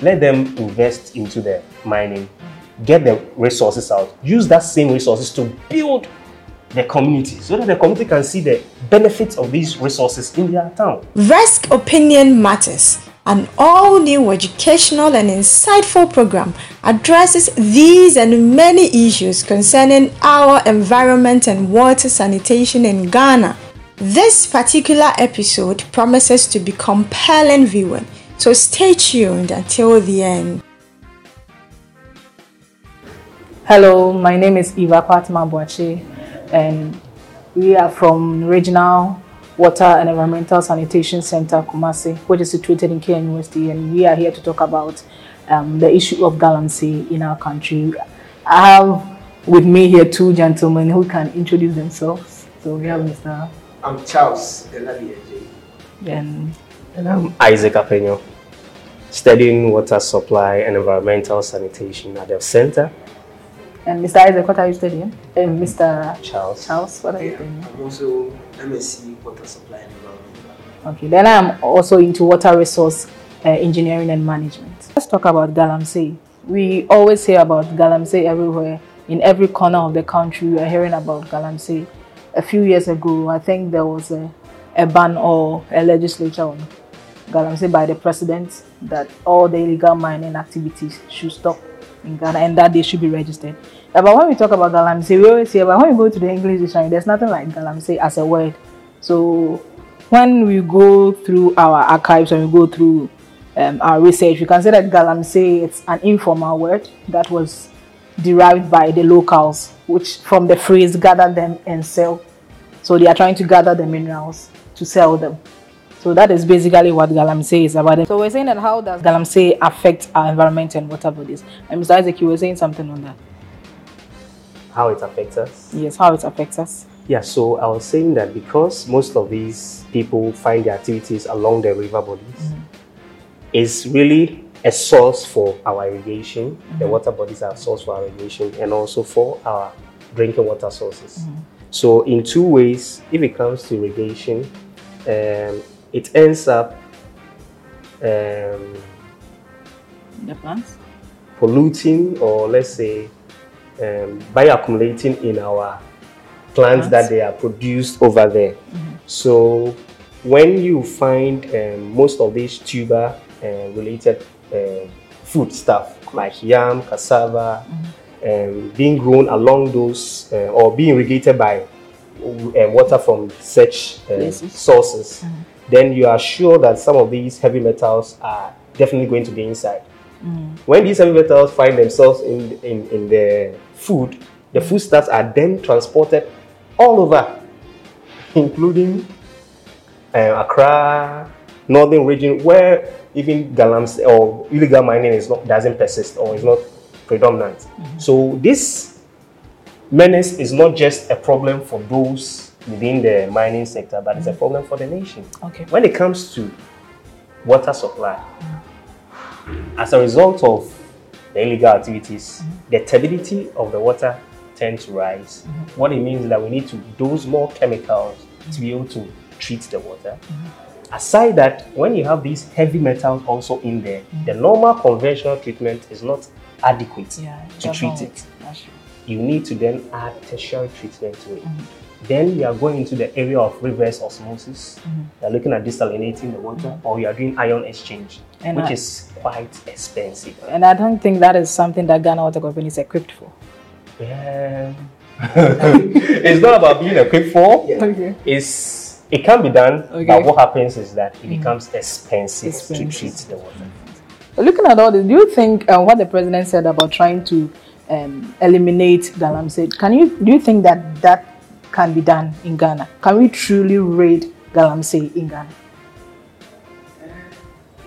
let them invest into the mining, get the resources out, use that same resources to build the community so that the community can see the benefits of these resources in their town. RWESCK Opinion Matters, an all-new educational and insightful program, addresses these and many issues concerning our environment and water sanitation in Ghana. This particular episode promises to be compelling viewing, so stay tuned until the end. Hello, my name is Eva Patma Boache, and we are from Regional Water and Environmental Sanitation Center, Kumasi, which is situated in KN University, and we are here to talk about the issue of Galamsey in our country. I have with me here two gentlemen who can introduce themselves. So we have Mr. I'm Charles And I'm Isaac Apenyo, studying water supply and environmental sanitation at the center. And Mr. Isaac, what are you studying? And Mr. Charles, what are you studying? I'm also MSc Water Supply and Environmental. Okay, then I'm also into water resource engineering and management. Let's talk about Galamsey. We always hear about Galamsey everywhere. In every corner of the country, we are hearing about Galamsey. A few years ago, I think there was a ban or a legislature on Galamsey by the president that all the illegal mining activities should stop in Ghana and that they should be registered. But when we talk about Galamsey, we always hear, but when we go to the English dictionary, there's nothing like Galamsey as a word. So when we go through our archives and we go through our research, we can say that Galamsey is an informal word that was derived by the locals, which from the phrase gather them and sell. So they are trying to gather the minerals to sell them. So that is basically what Galamsey is about. So we're saying that how does Galamsey affect our environment and water bodies? And Mr. Isaac, you were saying something on that. how it affects us? Yes, how it affects us. Yeah, so I was saying that because most of these people find their activities along the river bodies, it's really a source for our irrigation. The water bodies are a source for our irrigation and also for our drinking water sources. So in two ways, if it comes to irrigation, it ends up The plants? polluting, or let's say by accumulating in our plants that they are produced over there. So when you find most of these tuber related food stuff like yam, cassava, being grown along those or being irrigated by water from such sources, then you are sure that some of these heavy metals are definitely going to be inside. When these heavy metals find themselves in the foodstuffs are then transported all over, including Accra, northern region, where even Galamsey or illegal mining doesn't persist or is not predominant. So this menace is not just a problem for those within the mining sector, but it's a problem for the nation. Okay. When it comes to water supply, as a result of the illegal activities, the turbidity of the water tends to rise. What it means is that we need to dose more chemicals to be able to treat the water. Aside that, when you have these heavy metals also in there, the normal conventional treatment is not adequate to treat it. You need to then add tertiary treatment to it. Then you are going into the area of reverse osmosis. You are looking at desalinating the water, or you are doing ion exchange, which is quite expensive. And I don't think that is something that Ghana Water Company is equipped for. Yeah. It's not about being equipped for. It can be done, but what happens is that it becomes expensive to treat the water. Looking at all this, do you think what the president said about trying to eliminate Galamsey, do you think that can be done in Ghana? Can we truly raid Galamsey in Ghana?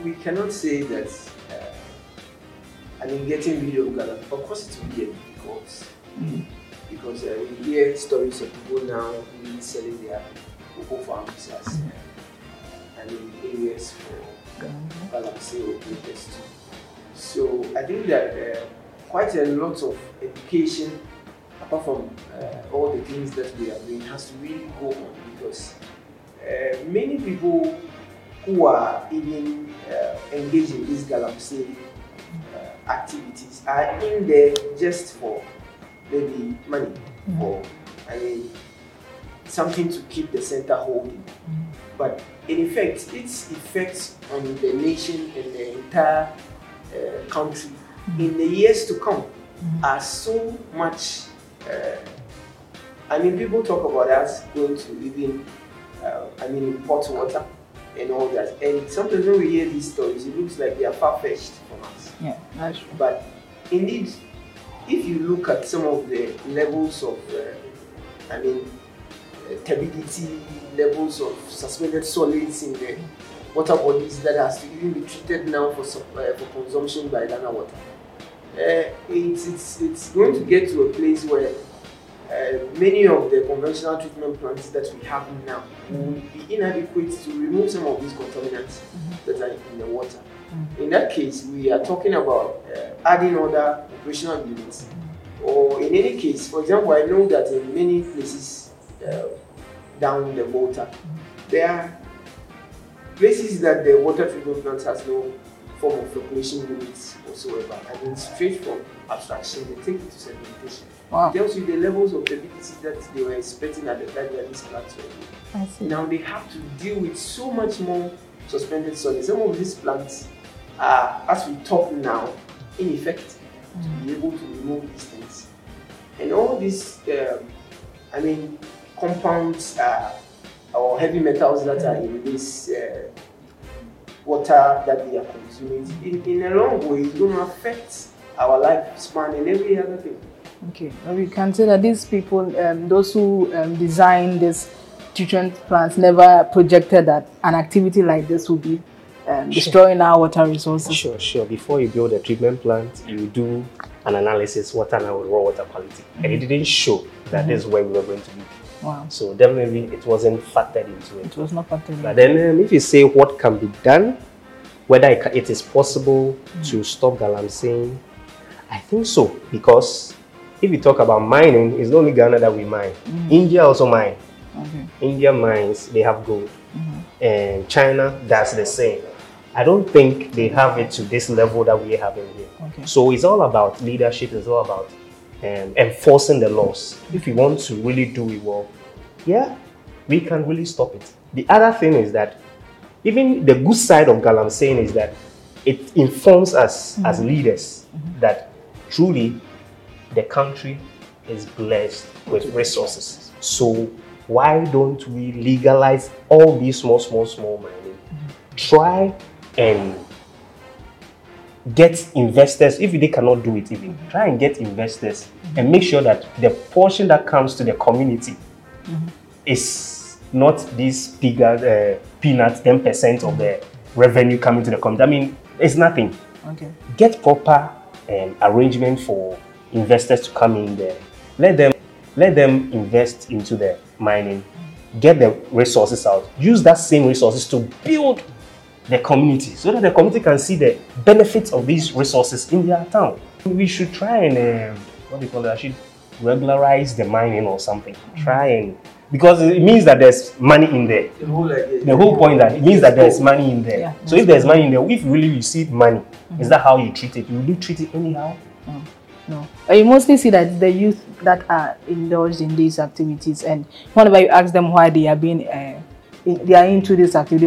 We cannot say that. Getting rid of Ghana, of course, it will be a difficult because we hear stories of people now really selling their cocoa farms as areas for Galamsey or protest. So I think that quite a lot of education, apart from all the things that we are doing, has to really go on, because many people who are even engaged in this Galamsey activities are in there just for maybe money or something to keep the center holding. But in effect, its effects on the nation and the entire country in the years to come are so much. People talk about us going to even, import water and all that. And sometimes when we hear these stories, it looks like they are far-fetched from us. Yeah, that's true. But indeed, if you look at some of the levels of, turbidity, levels of suspended solids in the water bodies that has to even be treated now for consumption by Ghana water, it's going to get to a place where many of the conventional treatment plants that we have now will be inadequate to remove some of these contaminants that are in the water. In that case, we are talking about adding other operational units. Or in any case, for example, I know that in many places down the water, there are places that the water treatment plant has no form of filtration units whatsoever. Straight from abstraction, they take it to sedimentation. Wow. It tells you the levels of turbidity that they were expecting at the time that these plants were I see. Now they have to deal with so much more suspended solids. Some of these plants are, as we talk now, in effect to be able to remove these things. And all these, compounds or heavy metals that are in this water that we are consuming, in a long way, it's going to affect our lifespan and every other thing. Okay, we can say that these people, those who designed this treatment plants, never projected that an activity like this would be destroying our water resources. Sure. Before you build a treatment plant, you do an analysis, water now with raw water quality. And it didn't show that this is where we were going to be. Wow. So definitely it wasn't factored into it. It was not factored in. But then if you say what can be done, whether it is possible to stop Galamsey, I think so. Because if you talk about mining, it's not only Ghana that we mine. India also mine. Okay. India mines, they have gold. And China does the same. I don't think they have it to this level that we are having here. Okay. So it's all about leadership, it's all about enforcing the laws. If we want to really do it well, yeah, we can really stop it. The other thing is that even the good side of Galamsey is that it informs us as leaders that truly the country is blessed with resources. So why don't we legalize all these small mining? Try and get investors. If they cannot do it, even try and get investors and make sure that the portion that comes to the community is not these peanuts, 10% of the revenue coming to the community. It's nothing. Okay. Get proper arrangement for investors to come in there. Let them invest into the mining. Get the resources out. Use that same resources to build the community so that the community can see the benefits of these resources in their town. We should try and regularize the mining or something. Because it means that there's money in there. The whole point that it means that there's money in there. Yeah, so if there's money in there, if you really receive money, is that how you treat it? You treat it anyhow? No. You mostly see that the youth that are indulged in these activities, and whenever you ask them why they are being they are into this activity,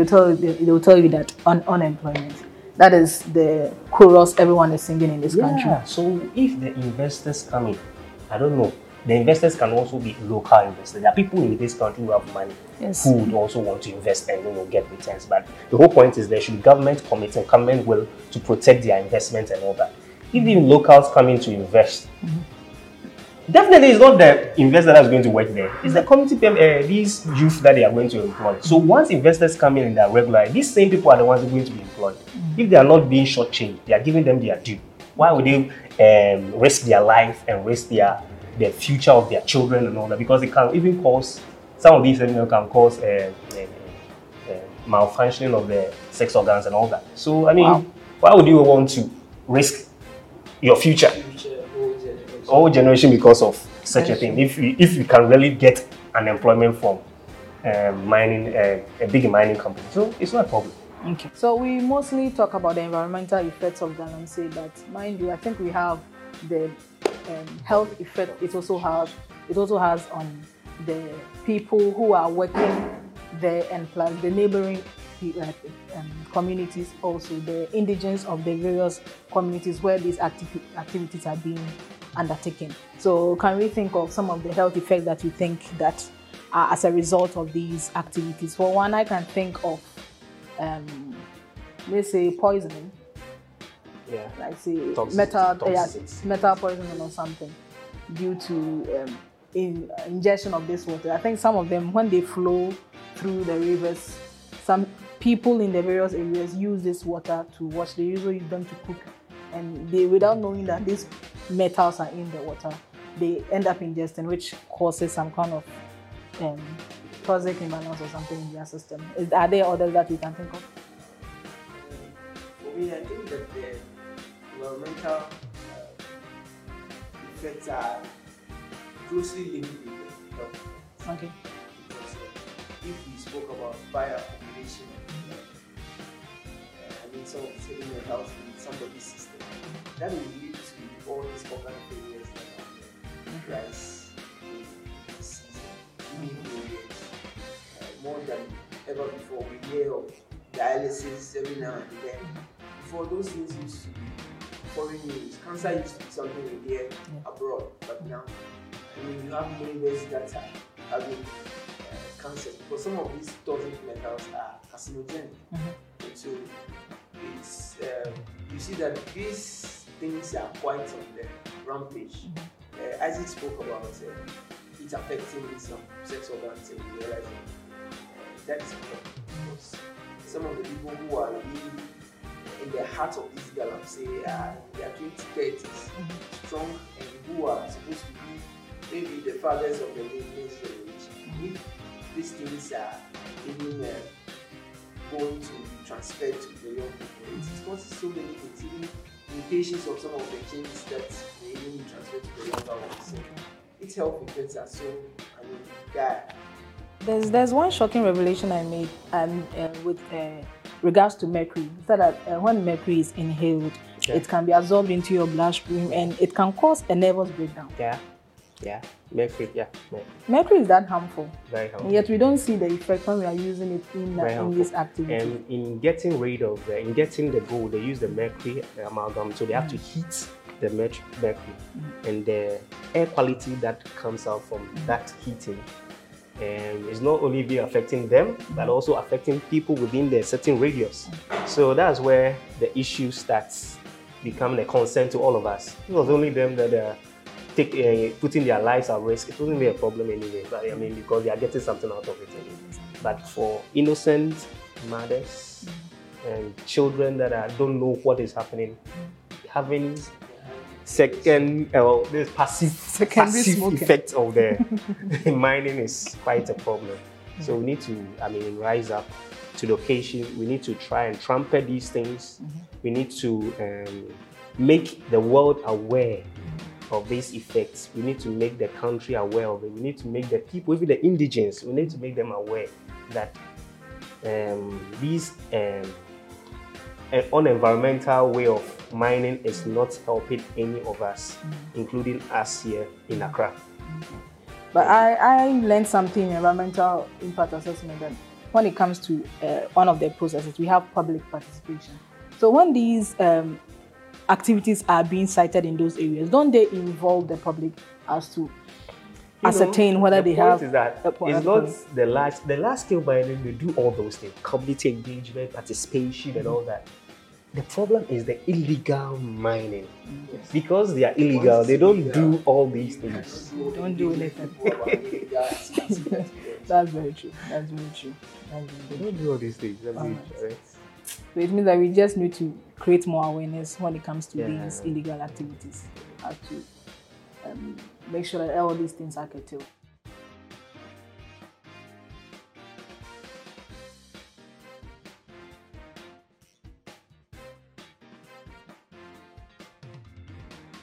they'll tell you that unemployment. That is the chorus everyone is singing in this country. So if the investors come in, I don't know, the investors can also be local investors. There are people in this country who have money who would also want to invest and get returns. But the whole point is there should be government committee and government will to protect their investments and all that. If the locals come in to invest, definitely it's not the investor that's going to work there. It's the community, these youth that they are going to employ. So once investors come in and they are regular, these same people are the ones who are going to be employed. If they are not being shortchanged, they are giving them their due. Why would they risk their life and risk the future of their children and all that? Because it can even cause, some of these can cause malfunctioning of the sex organs and all that. So, why would you want to risk your future, whole generation because of such a thing? If you can really get unemployment from mining, a big mining company, so it's not a problem. Okay. So we mostly talk about the environmental effects of Galamsey, but mind you, I think we have the health effect. It also has on the people who are working there, and plus the neighboring communities, also the indigents of the various communities where these activities are being undertaken. So can we think of some of the health effects that you think that are as a result of these activities? For one, I can think of let's say poisoning, like say metal poisoning or something due to ingestion of this water. I think some of them, when they flow through the rivers, some people in the various areas use this water to wash. They usually use them to cook, and they, without knowing that these metals are in the water, they end up ingesting, which causes some kind of toxic imbalance or something in their system. Are there others that we can think of? For me, I think that the environmental effects are closely linked with the health. Okay. Because if we spoke about bioaccumulation, some of the setting in the house in somebody's system, that will lead to all these organ failures that are rice, disease, kidney failures. More than ever before, we hear of dialysis every now and then. Before, those things used to be foreign news. Cancer used to be something we hear abroad, but now, you have neighbors that are having cancer, because some of these toxic metals are carcinogenic. And so it's you see that these things are quite on the rampage. Isaac spoke about it affecting some sex organs, and we realize that is because some of the people who are really in the heart of this Galamsey are in their 20-30s, strong, and who are supposed to be maybe the fathers of the next generation. If these things are even going to be transferred to the young people, it causes so many things, even mutations of some of the genes that may even be transferred to the younger ones. So its health effects are so, bad. There's one shocking revelation I made, with regards to mercury. It said that when mercury is inhaled, it can be absorbed into your bloodstream, and it can cause a nervous breakdown. Mercury. Mercury is that harmful. Very harmful. And yet we don't see the effect when we are using it in this activity. And in getting rid of, in getting the gold, they use the mercury amalgam, so they have to heat the mercury, and the air quality that comes out from that heating, and it's not only be affecting them, but also affecting people within the certain radius. So that's where the issue starts becoming a concern to all of us. It was only them that are putting their lives at risk. It wouldn't be a problem anyway, but because they are getting something out of it anyway. But for innocent mothers and children that don't know what is happening, having this passive effect of the mining is quite a problem. So we need to, rise up to the occasion. We need to try and trumpet these things. We need to make the world aware of these effects. We need to make the country aware of it. We need to make the people, even the indigents, we need to make them aware that these unenvironmental way of mining is not helping any of us, including us here in Accra. But I learned something in environmental impact assessment, that when it comes to one of the processes, we have public participation. So when these activities are being cited in those areas, don't they involve the public as to ascertain whether they have? Is that it's not the large scale mining. They do all those things: community engagement, participation, and all that. The problem is the illegal mining. Because they are illegal, they don't do all these things. They don't do anything. That's very true. They don't do all these things. Right? So it means that we just need to create more awareness when it comes to these illegal activities, to make sure that all these things are curtailed.